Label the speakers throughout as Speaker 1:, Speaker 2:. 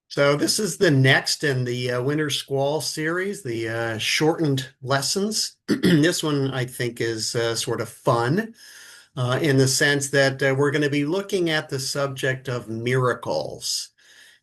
Speaker 1: So this is the next in the Winter Squall series, the shortened lessons. This one I think is sort of fun in the sense that we're going to be looking at the subject of miracles.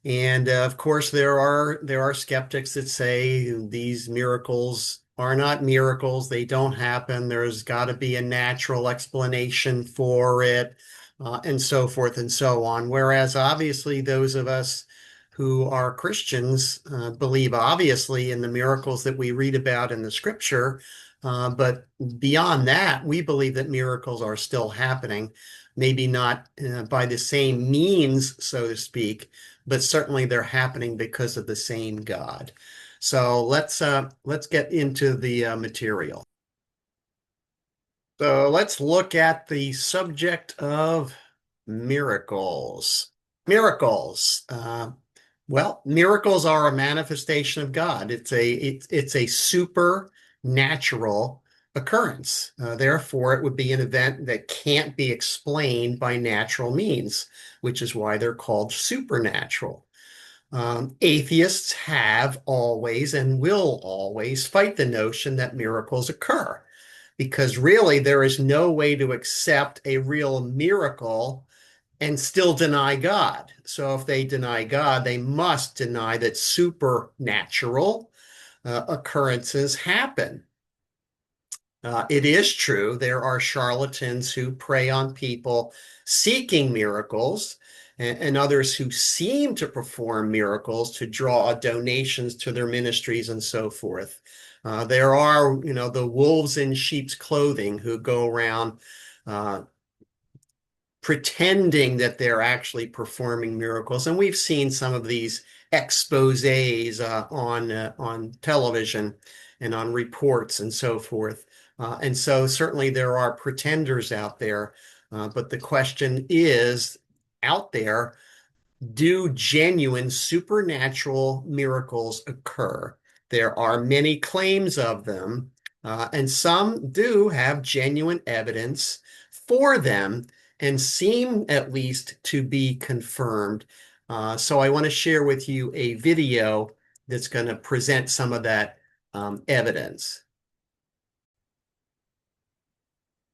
Speaker 1: And of course, there are skeptics that say these miracles are not miracles. They don't happen. There's got to be a natural explanation for it, and so forth and so on. Whereas obviously those of us who are Christians believe obviously in the miracles that we read about in the scripture. But beyond that, we believe that miracles are still happening, maybe not by the same means, so to speak, but certainly they're happening because of the same God. So let's get into the material. So let's look at the subject of miracles. Miracles. Well, miracles are a manifestation of God. It's a supernatural occurrence. Therefore, it would be an event that can't be explained by natural means, which is why they're called supernatural. Atheists have always and will always fight the notion that miracles occur, because really there is no way to accept a real miracle and still deny God. So if they deny God, they must deny that supernatural occurrences happen. It is true, there are charlatans who prey on people seeking miracles and others who seem to perform miracles to draw donations to their ministries and so forth. There are, the wolves in sheep's clothing who go around pretending that they're actually performing miracles. And we've seen some of these exposés on television and on reports and so forth. And so certainly there are pretenders out there. But the question is out there, do genuine supernatural miracles occur? There are many claims of them, and some do have genuine evidence for them and seem at least to be confirmed. So I want to share with you a video that's going to present some of that evidence.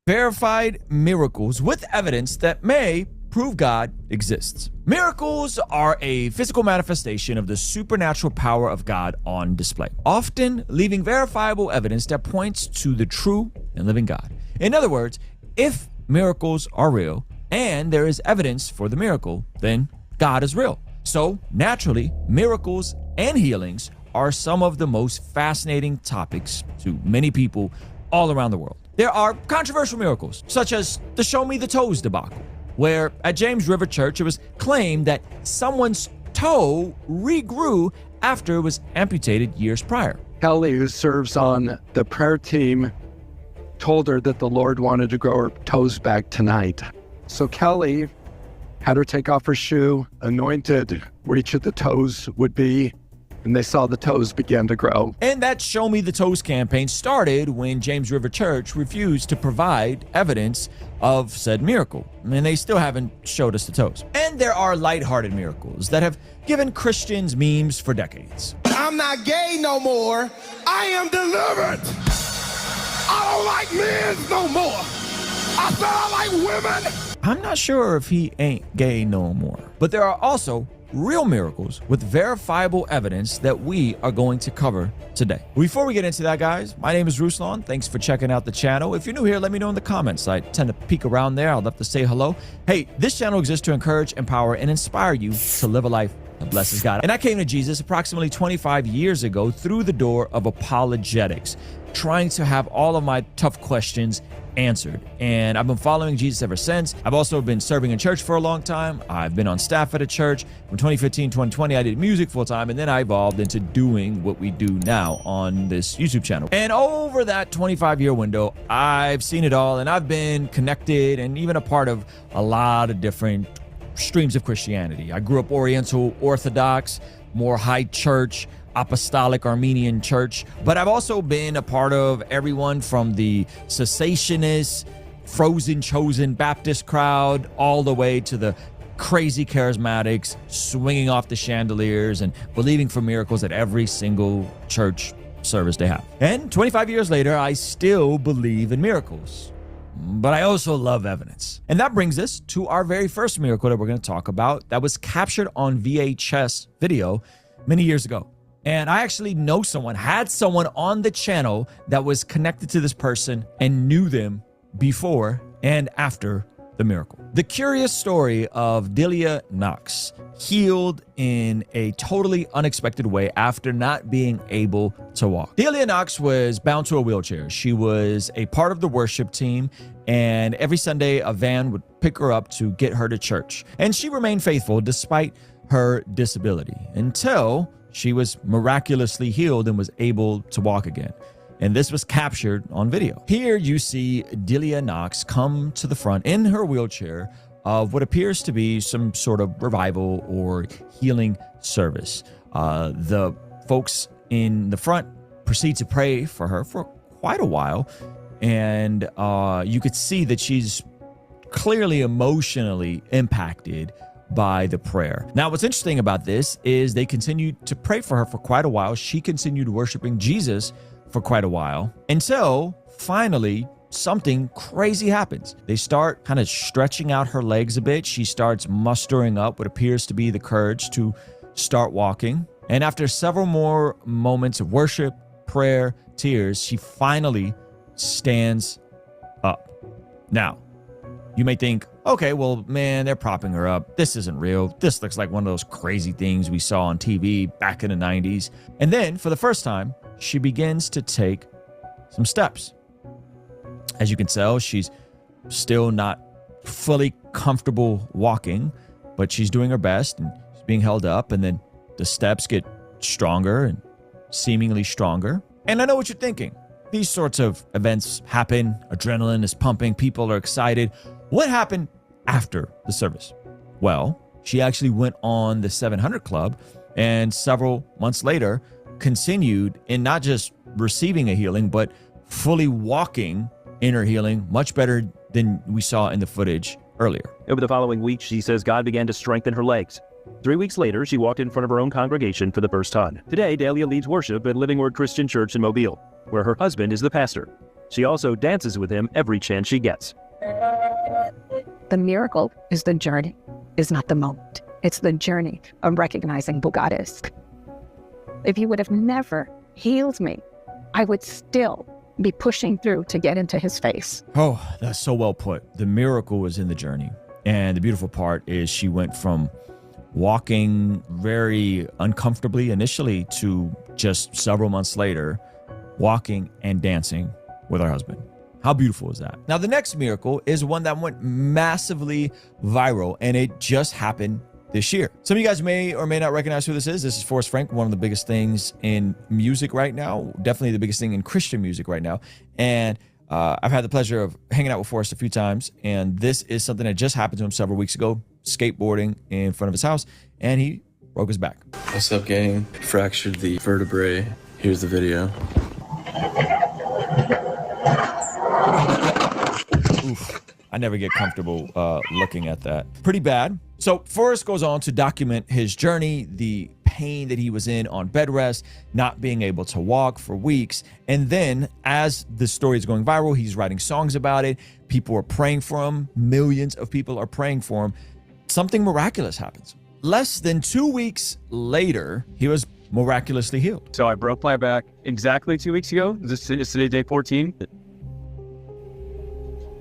Speaker 2: Verified miracles with evidence that may prove God exists. Miracles are a physical manifestation of the supernatural power of God on display, often leaving verifiable evidence that points to the true and living God. In other words, if miracles are real and there is evidence for the miracle, then God is real. So naturally, miracles and healings are some of the most fascinating topics to many people all around the world. There are controversial miracles, such as the Show Me the Toes debacle, where at James River Church it was claimed that someone's toe regrew after it was amputated years prior.
Speaker 3: Kelly, who serves on the prayer team, told her that the Lord wanted to grow her toes back tonight. So Kelly had her take off her shoe, anointed where each of the toes would be, and they saw the toes begin to grow.
Speaker 2: And that Show Me the Toes campaign started when James River Church refused to provide evidence of said miracle. And they still haven't showed us the toes. And there are lighthearted miracles that have given Christians memes for decades.
Speaker 4: I'm not gay no more. I am delivered. I don't like men no more. I said I like women.
Speaker 2: I'm not sure if he ain't gay no more. But there are also real miracles with verifiable evidence that we are going to cover today. Before we get into that, guys, my name is Ruslan. Thanks for checking out the channel. If you're new here, let me know in the comments. I tend to peek around there. I'd love to say hello. Hey, this channel exists to encourage, empower, and inspire you to live a life that blesses God. And I came to Jesus approximately 25 years ago through the door of apologetics, trying to have all of my tough questions answered. And I've been following Jesus ever since. I've also been serving in church for a long time. I've been on staff at a church. From 2015, 2020, I did music full time, and then I evolved into doing what we do now on this YouTube channel. And over that 25-year window, I've seen it all, and I've been connected and even a part of a lot of different streams of Christianity. I grew up Oriental Orthodox, more high church, Apostolic Armenian Church, but I've also been a part of everyone from the cessationist, frozen chosen Baptist crowd, all the way to the crazy charismatics swinging off the chandeliers and believing for miracles at every single church service they have. And 25 years later, I still believe in miracles. But I also love evidence. And that brings us to our very first miracle that we're going to talk about that was captured on VHS video many years ago. And I actually know someone, had someone on the channel that was connected to this person and knew them before and after the miracle. The curious story of Delia Knox, healed in a totally unexpected way after not being able to walk. Delia Knox was bound to a wheelchair. She was a part of the worship team, and every Sunday a van would pick her up to get her to church. And she remained faithful despite her disability until she was miraculously healed and was able to walk again. And this was captured on video. Here you see Delia Knox come to the front in her wheelchair of what appears to be some sort of revival or healing service. The folks in the front proceed to pray for her for quite a while. And you could see that she's clearly emotionally impacted by the prayer. Now, what's interesting about this is they continued to pray for her for quite a while. She continued worshiping Jesus for quite a while until finally something crazy happens. They start kind of stretching out her legs a bit. She starts mustering up what appears to be the courage to start walking. And after several more moments of worship, prayer, tears, she finally stands up. Now, you may think, okay, well, man, they're propping her up. This isn't real. This looks like one of those crazy things we saw on TV back in the 90s. And then, for the first time, she begins to take some steps. As you can tell, she's still not fully comfortable walking, but she's doing her best and she's being held up. And then the steps get stronger and seemingly stronger. And I know what you're thinking. These sorts of events happen. Adrenaline is pumping. People are excited. What happened after the service? Well, she actually went on the 700 Club and several months later continued in not just receiving a healing, but fully walking in her healing much better than we saw in the footage earlier.
Speaker 5: Over the following week, she says God began to strengthen her legs. 3 weeks later, she walked in front of her own congregation for the first time. Today, Delia leads worship at Living Word Christian Church in Mobile, where her husband is the pastor. She also dances with him every chance she gets.
Speaker 6: The miracle is the journey, is not the moment. It's the journey of recognizing who God is. If you would have never healed me, I would still be pushing through to get into his face.
Speaker 2: Oh, that's so well put. The miracle was in the journey. And the beautiful part is she went from walking very uncomfortably initially to just several months later, walking and dancing with her husband. How beautiful is that? Now, the next miracle is one that went massively viral, and it just happened this year. Some of you guys may or may not recognize who this is. This is Forrest Frank, one of the biggest things in music right now, definitely the biggest thing in Christian music right now. And I've had the pleasure of hanging out with Forrest a few times, and this is something that just happened to him several weeks ago, skateboarding in front of his house, and he broke his back.
Speaker 7: What's up, gang? Fractured the vertebrae. Here's the video.
Speaker 2: Oof. I never get comfortable looking at that. Pretty bad. So Forrest goes on to document his journey, the pain that he was in on bed rest, not being able to walk for weeks. And then as the story is going viral, he's writing songs about it. People are praying for him. Millions of people are praying for him. Something miraculous happens. Less than 2 weeks later, he was miraculously healed.
Speaker 8: So I broke my back exactly 2 weeks ago. This is today, day 14.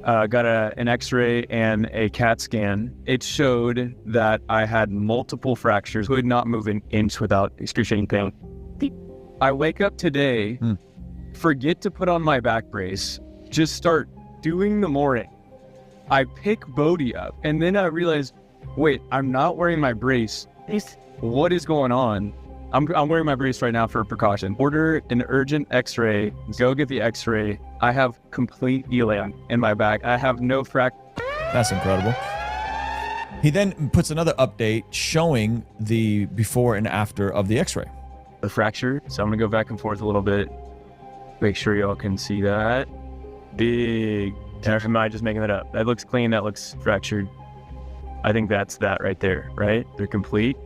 Speaker 8: Got an x-ray and a CAT scan. It showed that I had multiple fractures, could not move an inch without excruciating pain. I wake up today, forget to put on my back brace, just start doing the morning. I pick Bodhi up, and then I realize, wait, I'm not wearing my brace. What is going on? I'm wearing my brace right now for precaution. Order an urgent x-ray, go get the x-ray. I have complete elam in my back. I have no
Speaker 2: That's incredible. He then puts another update showing the before and after of the x-ray.
Speaker 8: The fracture, so I'm gonna go back and forth a little bit. Make sure y'all can see that. Big, am I just making that up? That looks clean, that looks fractured. I think that's that right there, right? They're complete.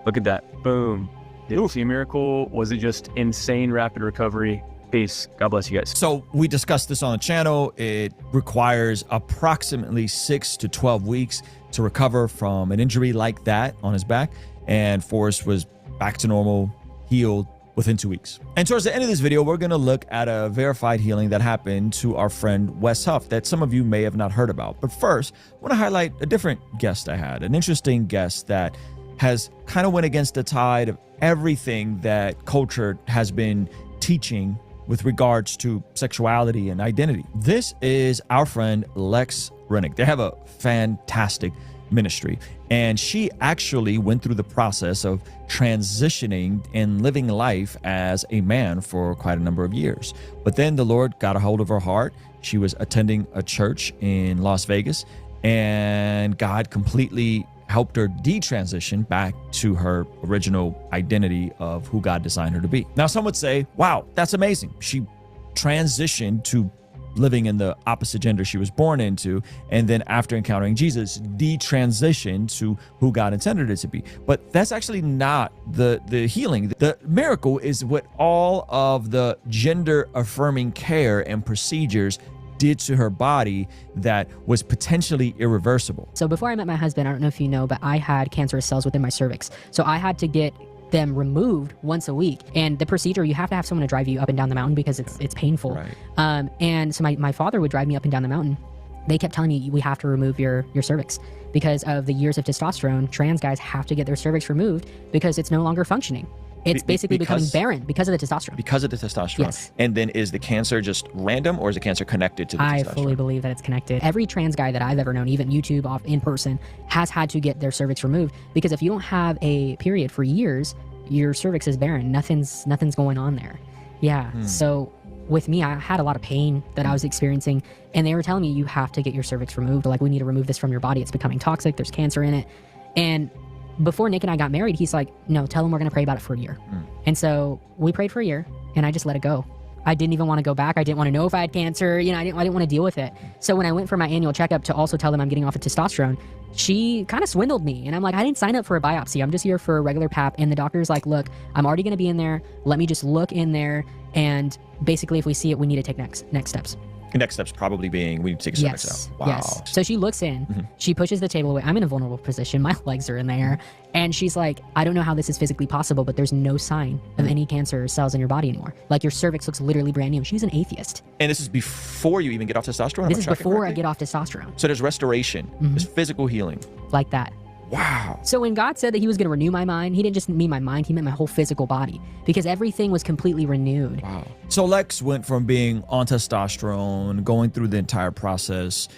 Speaker 8: Look at that. Boom. Did you see a miracle? Was it just insane rapid recovery? Peace. God bless you guys.
Speaker 2: So we discussed this on the channel. It requires approximately 6 to 12 weeks to recover from an injury like that on his back. And Forrest was back to normal, healed within 2 weeks. And towards the end of this video, we're going to look at a verified healing that happened to our friend Wes Huff that some of you may have not heard about. But first, I want to highlight a different guest I had, an interesting guest that has kind of went against the tide of everything that culture has been teaching with regards to sexuality and identity. This is our friend Lex Rennick. They have a fantastic ministry, and she actually went through the process of transitioning and living life as a man for quite a number of years. But then the Lord got a hold of her heart. She was attending a church in Las Vegas, and God completely helped her detransition back to her original identity of who God designed her to be. Now, some would say, wow, that's amazing. She transitioned to living in the opposite gender she was born into, and then after encountering Jesus, detransitioned to who God intended it to be. But that's actually not the healing. The miracle is what all of the gender affirming care and procedures did to her body that was potentially irreversible.
Speaker 9: So before I met my husband, I don't know if you know, but I had cancerous cells within my cervix. So I had to get them removed once a week. And the procedure, you have to have someone to drive you up and down the mountain because it's painful.
Speaker 2: Right.
Speaker 9: And so my father would drive me up and down the mountain. They kept telling me, we have to remove your cervix because of the years of testosterone. Trans guys have to get their cervix removed because it's no longer functioning. It's basically becoming barren because of the testosterone.
Speaker 2: Because of the testosterone.
Speaker 9: Yes.
Speaker 2: And then is the cancer just random, or is the cancer connected to the testosterone?
Speaker 9: I fully believe that it's connected. Every trans guy that I've ever known, even YouTube off in person, has had to get their cervix removed because if you don't have a period for years, your cervix is barren. Nothing's going on there. Yeah. So with me, I had a lot of pain that I was experiencing, and they were telling me, you have to get your cervix removed. Like, we need to remove this from your body. It's becoming toxic. There's cancer in it. And before Nick and I got married, he's like, no, tell him we're going to pray about it for a year. And so we prayed for a year, and I just let it go. I didn't even want to go back. I didn't want to know if I had cancer. You know, I didn't want to deal with it. So when I went for my annual checkup to also tell them I'm getting off of testosterone, she kind of swindled me. And I'm like, I didn't sign up for a biopsy. I'm just here for a regular pap. And the doctor's like, look, I'm already going to be in there. Let me just look in there. And basically, if we see it, we need to take next steps.
Speaker 2: The next steps probably being we need to take a cervix out. Wow.
Speaker 9: Yes. So she looks in, she pushes the table away. I'm in a vulnerable position. My legs are in there. And she's like, I don't know how this is physically possible, but there's no sign of any cancer cells in your body anymore. Like, your cervix looks literally brand new. She's an atheist.
Speaker 2: And this is before you even get off testosterone?
Speaker 9: This is before I get off testosterone.
Speaker 2: So there's restoration. There's physical healing.
Speaker 9: Like that.
Speaker 2: Wow.
Speaker 9: So when God said that he was going to renew my mind, he didn't just mean my mind, he meant my whole physical body because everything was completely renewed.
Speaker 2: Wow. So Lex went from being on testosterone, going through the entire process,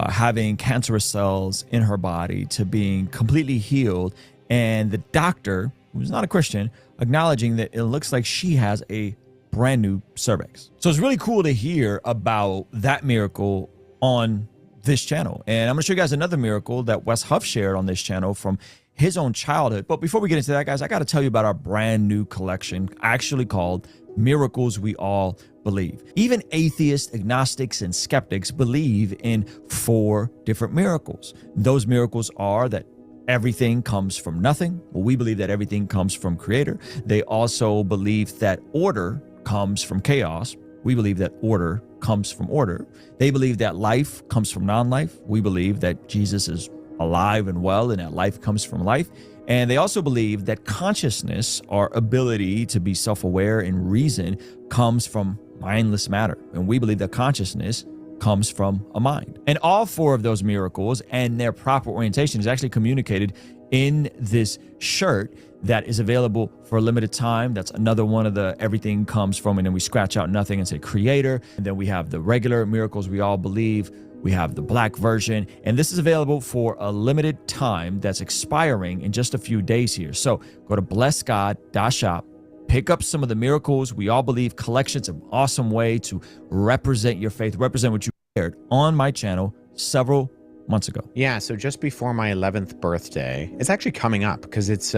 Speaker 2: having cancerous cells in her body, to being completely healed. And the doctor, who's not a Christian, acknowledging that it looks like she has a brand new cervix. So it's really cool to hear about that miracle on this channel. And I'm gonna show you guys another miracle that Wes Huff shared on this channel from his own childhood. But before we get into that, guys, I gotta tell you about our brand new collection, actually called Miracles We All Believe. Even atheists, agnostics, and skeptics believe in 4 different miracles. Those miracles are that everything comes from nothing. Well, we believe that everything comes from Creator. They also believe that order comes from chaos. We believe that order comes from order. They believe that life comes from non-life. We believe that Jesus is alive and well and that life comes from life. And they also believe that consciousness, our ability to be self-aware and reason, comes from mindless matter. And we believe that consciousness comes from a mind. And all 4 of those miracles and their proper orientation is actually communicated in this shirt that is available for a limited time. That's another one of the everything comes from, and then we scratch out nothing and say Creator. And then we have the regular Miracles We All Believe. We have the black version, and this is available for a limited time that's expiring in just a few days here. So go to blessgod.shop, pick up some of the Miracles We All Believe collections, an awesome way to represent your faith, represent what you shared on my channel several months ago.
Speaker 10: Yeah, so just before my 11th birthday, it's actually coming up because it's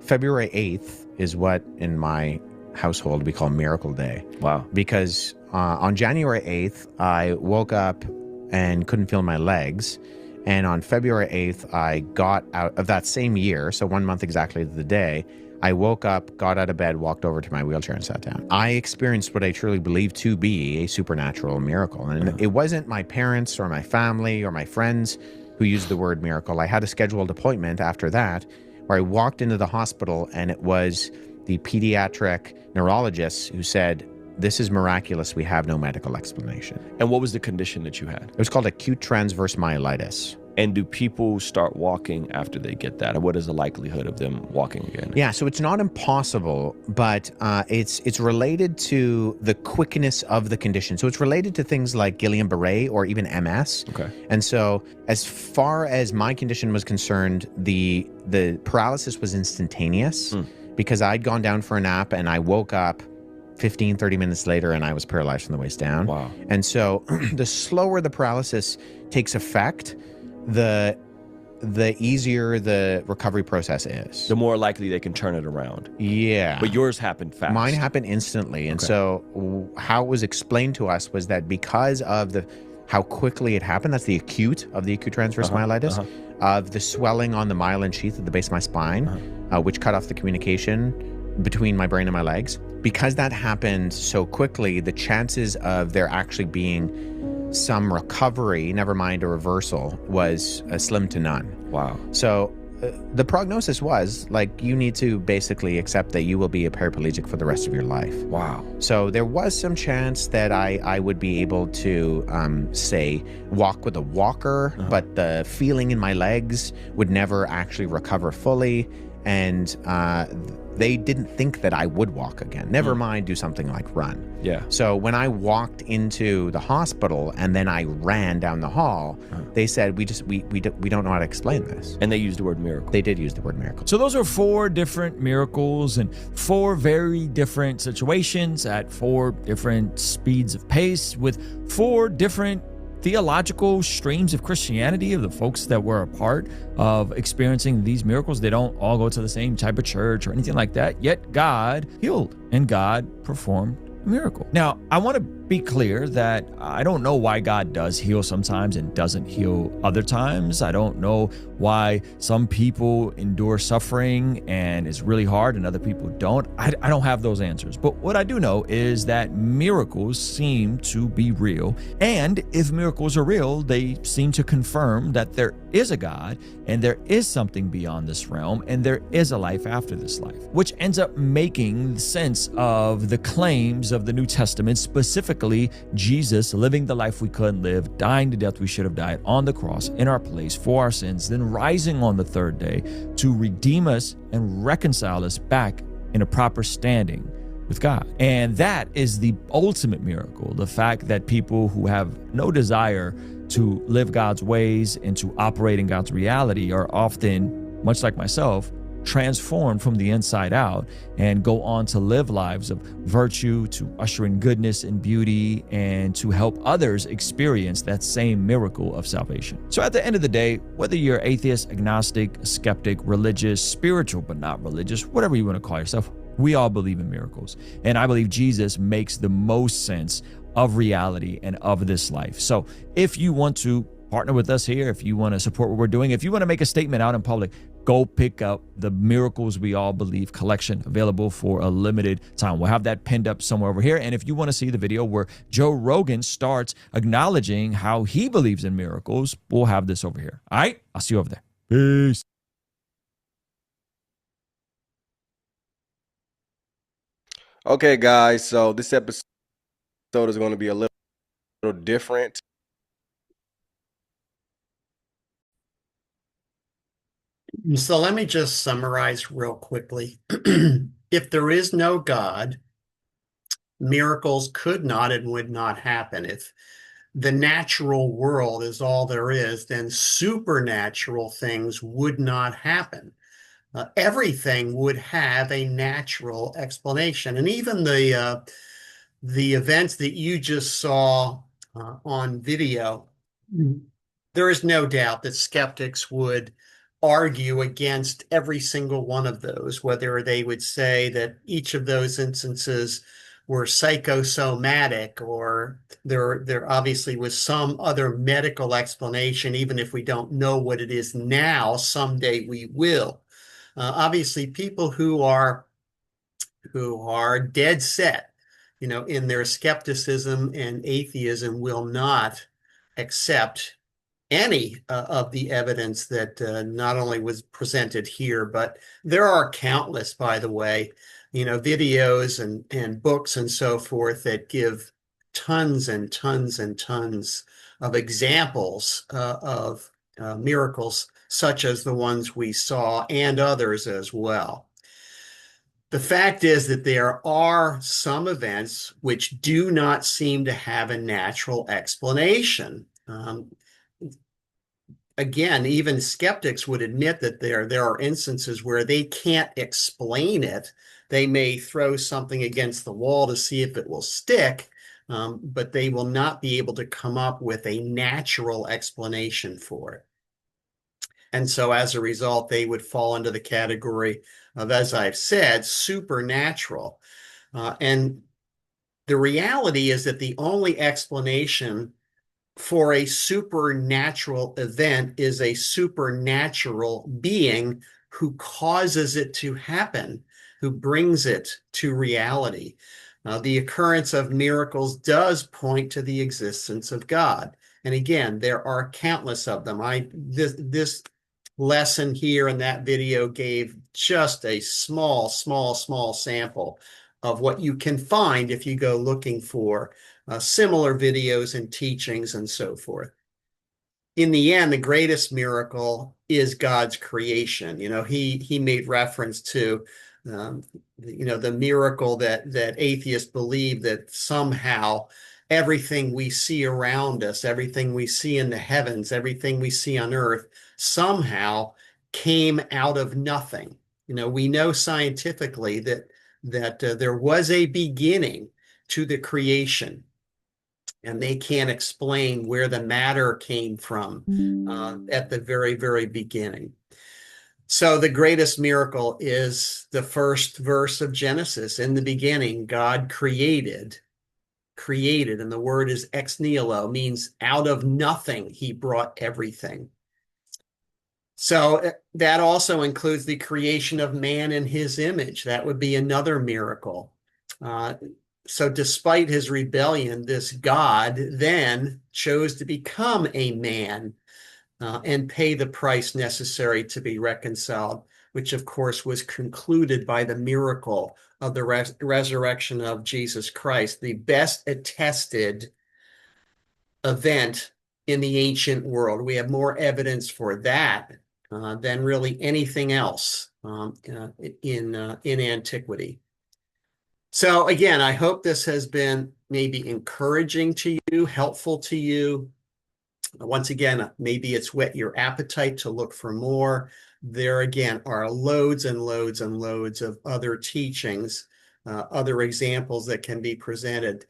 Speaker 10: February 8th is what in my household we call Miracle Day.
Speaker 2: Wow.
Speaker 10: Because on January 8th, I woke up and couldn't feel my legs. And on February 8th, I got out of that same year, so 1 month exactly to the day, I woke up, got out of bed, walked over to my wheelchair and sat down. I experienced what I truly believe to be a supernatural miracle. And it wasn't my parents or my family or my friends who used the word miracle. I had a scheduled appointment after that where I walked into the hospital, and it was the pediatric neurologist who said, "This is miraculous. We have no medical explanation."
Speaker 11: And what was the condition that you had?
Speaker 10: It was called acute transverse myelitis.
Speaker 11: And do people start walking after they get that? Or what is the likelihood of them walking again?
Speaker 10: Yeah, so it's not impossible, but it's related to the quickness of the condition. So it's related to things like Guillain-Barré or even MS.
Speaker 11: Okay.
Speaker 10: And so as far as my condition was concerned, the paralysis was instantaneous because I'd gone down for a nap and I woke up 15, 30 minutes later and I was paralyzed from the waist down.
Speaker 11: Wow.
Speaker 10: And so the slower the paralysis takes effect, the easier the recovery process is.
Speaker 11: The more likely they can turn it around.
Speaker 10: Yeah.
Speaker 11: But yours happened fast.
Speaker 10: Mine happened instantly. And so how it was explained to us was that because of how quickly it happened, that's the acute transverse myelitis, of the swelling on the myelin sheath at the base of my spine, which cut off the communication between my brain and my legs. Because that happened so quickly, the chances of there actually being some recovery, never mind a reversal, was slim to none.
Speaker 11: Wow.
Speaker 10: So the prognosis was, like, you need to basically accept that you will be a paraplegic for the rest of your life.
Speaker 11: Wow.
Speaker 10: So there was some chance that I would be able to, say, walk with a walker, but the feeling in my legs would never actually recover fully. And they didn't think that I would walk again. Never mind do something like run.
Speaker 11: Yeah.
Speaker 10: So when I walked into the hospital and then I ran down the hall, they said, we don't know how to explain this.
Speaker 11: And they used the word miracle.
Speaker 10: They did use the word miracle.
Speaker 2: So those are 4 different miracles and 4 very different situations at 4 different speeds of pace with 4 different theological streams of Christianity of the folks that were a part of experiencing these miracles. They don't all go to the same type of church or anything like that, yet God healed and God performed a miracle. Now, I want to be clear that I don't know why God does heal sometimes and doesn't heal other times. I don't know why some people endure suffering and it's really hard and other people don't. I don't have those answers. But what I do know is that miracles seem to be real. And if miracles are real, they seem to confirm that there is a God and there is something beyond this realm and there is a life after this life, which ends up making sense of the claims of the New Testament, specifically Jesus living the life we couldn't live, dying the death we should have died on the cross in our place for our sins, then rising on the 3rd day to redeem us and reconcile us back in a proper standing with God. And that is the ultimate miracle. The fact that people who have no desire to live God's ways and to operate in God's reality are often, much like myself, transformed from the inside out and go on to live lives of virtue, to usher in goodness and beauty, and to help others experience that same miracle of salvation. So at the end of the day, whether you're atheist, agnostic, skeptic, religious, spiritual but not religious, whatever you want to call yourself, we all believe in miracles. And I believe Jesus makes the most sense of reality and of this life. So if you want to partner with us here, if you want to support what we're doing, if you want to make a statement out in public, go pick up the Miracles We All Believe collection, available for a limited time. We'll have that pinned up somewhere over here. And if you want to see the video where Joe Rogan starts acknowledging how he believes in miracles, we'll have this over here. All right? I'll see you over there. Peace.
Speaker 12: Okay, guys, so this episode is going to be a little different.
Speaker 1: So let me just summarize real quickly. If there is no God, miracles could not and would not happen. If the natural world is all there is, then supernatural things would not happen. Everything would have a natural explanation. And even the events that you just saw on video, there is no doubt that skeptics would argue against every single one of those, whether they would say that each of those instances were psychosomatic, or there obviously was some other medical explanation. Even if we don't know what it is now, someday we will. Obviously, people who are dead set, in their skepticism and atheism will not accept any of the evidence that not only was presented here, but there are countless, by the way, videos and books and so forth that give tons and tons and tons of examples of miracles such as the ones we saw and others as well. The fact is that there are some events which do not seem to have a natural explanation. Again, even skeptics would admit that there are instances where they can't explain it. They may throw something against the wall to see if it will stick, but they will not be able to come up with a natural explanation for it. And so as a result, they would fall into the category of, as I've said, supernatural. And the reality is that the only explanation for a supernatural event is a supernatural being who causes it to happen, who brings it to reality. The occurrence of miracles does point to the existence of God. And again, there are countless of them. This lesson here in that video gave just a small sample of what you can find if you go looking for similar videos and teachings and so forth. In the end, the greatest miracle is God's creation. He made reference to the miracle that atheists believe that somehow everything we see around us, everything we see in the heavens, everything we see on earth, somehow came out of nothing. We know scientifically that there was a beginning to the creation, and they can't explain where the matter came from at the very, very beginning. So the greatest miracle is the first verse of Genesis. In the beginning, God created, and the word is ex nihilo, means out of nothing, he brought everything. So that also includes the creation of man in his image. That would be another miracle. So despite his rebellion, this God then chose to become a man and pay the price necessary to be reconciled, which of course was concluded by the miracle of the resurrection of Jesus Christ, the best attested event in the ancient world. We have more evidence for that than really anything else in antiquity. So again, I hope this has been maybe encouraging to you, helpful to you. Once again, maybe it's whet your appetite to look for more. There again are loads and loads and loads of other teachings, other examples that can be presented,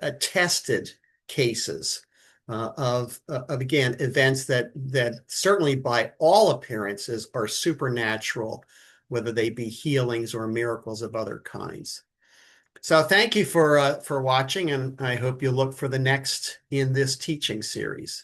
Speaker 1: attested cases of again, events that certainly by all appearances are supernatural, whether they be healings or miracles of other kinds. So thank you for watching, and I hope you look for the next in this teaching series.